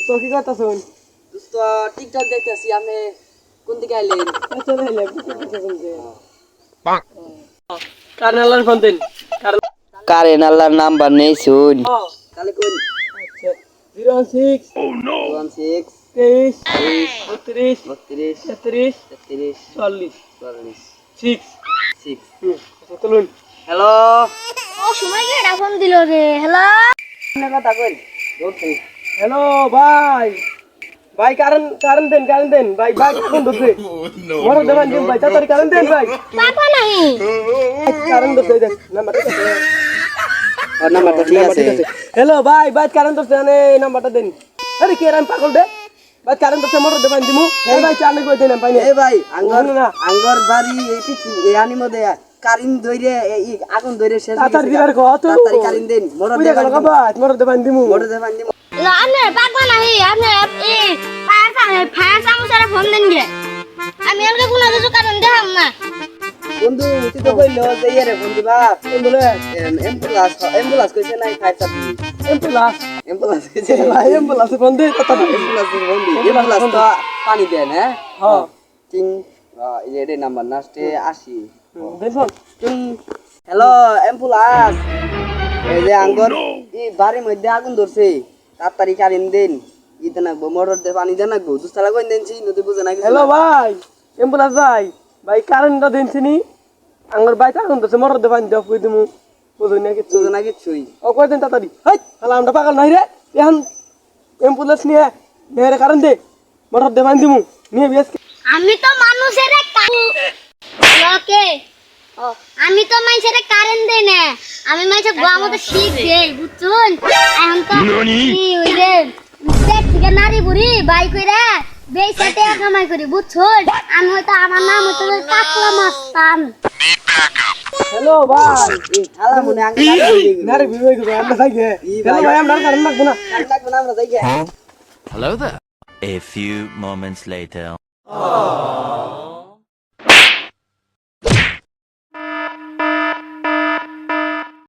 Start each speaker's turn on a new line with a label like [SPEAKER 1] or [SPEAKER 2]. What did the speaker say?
[SPEAKER 1] দোস্ত কি করতেছেন?
[SPEAKER 2] দোস্ত টিকটক দেখতেছি, আপনি কোন দিকে আইলেন?
[SPEAKER 1] চলে এলে কারনালার ফোন দেন।
[SPEAKER 2] কারেন আল্লাহর নাম্বার নেই শুন। তাহলে কোন?
[SPEAKER 1] আচ্ছা 06
[SPEAKER 2] 16
[SPEAKER 1] 23
[SPEAKER 2] 23
[SPEAKER 1] 32
[SPEAKER 2] 32
[SPEAKER 1] 33
[SPEAKER 2] 33
[SPEAKER 1] 40
[SPEAKER 2] 40
[SPEAKER 1] 6
[SPEAKER 2] 6।
[SPEAKER 1] আচ্ছা চলুন।
[SPEAKER 2] হ্যালো,
[SPEAKER 3] ও সময় কে ফোন দিল রে? হ্যালো,
[SPEAKER 2] আপনি কথা কই বলছি।
[SPEAKER 1] হ্যালো ভাই, ভাই কারেন্ট দেন ভাই, ভাই কোন ধরছে মরো দেবেন দিন ভাই, তাড়াতাড়ি কারেন্ট দেন ভাই,
[SPEAKER 3] পাপা নাহি।
[SPEAKER 1] কারেন্ট ধরছে দেখ নাম্বারটা আছে।
[SPEAKER 2] আর নাম্বারটা ঠিক আছে।
[SPEAKER 1] হ্যালো ভাই, ভাই কারেন্ট ধরছে আনে নাম্বারটা দেন। আরে কে রান পাগল দে ভাই, কারেন্ট ধরছে মরো দেবেন দিমু। এই ভাই চালে কই দেন পাই না।
[SPEAKER 2] এই ভাই আঙ্গর
[SPEAKER 1] না
[SPEAKER 2] আঙ্গর বাড়ি এই পিছি এই আনি মধ্যে কারিন দইরে এই আগুন দইরে শেষ হয়ে
[SPEAKER 1] তাড়াতাড়ি
[SPEAKER 2] গেছে।
[SPEAKER 1] দিবার কত
[SPEAKER 2] তাড়াতাড়ি কারিন দেন, মোড়
[SPEAKER 1] কই
[SPEAKER 2] দেবান
[SPEAKER 1] গেল ভাই, মরো দেবেন দিমু।
[SPEAKER 2] মোড় দেবান দিমু।
[SPEAKER 3] না আপনি পাপা নাহি, আপনি এই ফায়ার সামুসারে ফোন দেন গে। আমি এলকে কোন কিছু কারণ দেখাম না।
[SPEAKER 2] বন্ধু তুই তো কইলো যে ইয়ারে ফোন দিবা,
[SPEAKER 1] কোন বলে
[SPEAKER 2] অ্যাম্বুলেন্স কইছে নাই ফায়ার সার্ভিস,
[SPEAKER 1] এম্বুলেন্স
[SPEAKER 2] অ্যাম্বুলেন্স কইছে
[SPEAKER 1] ভাই, এম্বুলেন্স ফোন দে তাড়াতাড়ি।
[SPEAKER 2] অ্যাম্বুলেন্স ফোন দি, অ্যাম্বুলেন্স তো পানি দেন হ্যাঁ
[SPEAKER 1] হ্যাঁ
[SPEAKER 2] তিন এই রে নাম্বার লাস্টে 80
[SPEAKER 1] দেন ফোন।
[SPEAKER 2] তিন। হ্যালো অ্যাম্বুলেন্স, এই যে আঙ্গর এই বাড়ির মধ্যে আগুন ধরছে, তাড়াতাড়ি কারেন্ট দেন, ইতে নাকবো মোটর দিয়ে পানি দেন নাকবো, দুস্তালা কই দেনছি নদী বুঝে না কিছু
[SPEAKER 1] হ্যালো
[SPEAKER 2] না।
[SPEAKER 1] ভাই, এম্বুলেন্স ভাই, ভাই কারেন্টটা দেনছিনি আঙ্গর ভাই তখন তো মরদ দেবান দাও কই দিমু বুঝুই না কিছু।
[SPEAKER 2] বুঝে না কিছুই।
[SPEAKER 1] ও কই দেন তাড়াতাড়ি। হাই হালা আমরা পাগল নাই রে, এখন এম্বুলেন্স নিয়ে নেরে কারেন্ট দে, মরদ দেবান দিমু নিয়ে বিএস।
[SPEAKER 3] আমি তো মানুষের ওকে ও আমি তো মানুষের কারেন্ট দেই না, আমি মানুষের গোয়া মতো শিখ দেই বুঝছুন। এখন তো কি হইরে পেট থেকে নারী বুড়ি বাই কইরা বেইসাতে কামাই করি বুঝছুন। আমি হয়তো আমার নাম হতো টাকলা মাস্তান।
[SPEAKER 1] হ্যালো ভাই,
[SPEAKER 2] এই হালা মনে আঙ্গর
[SPEAKER 1] নারে বিবেক ভাই আমরা যাই গে। হ্যালো ভাই, আমরা কারেন্ট লাগবো না।
[SPEAKER 2] লাগবে না, আমরা যাই গে।
[SPEAKER 4] Hello there. A few moments later.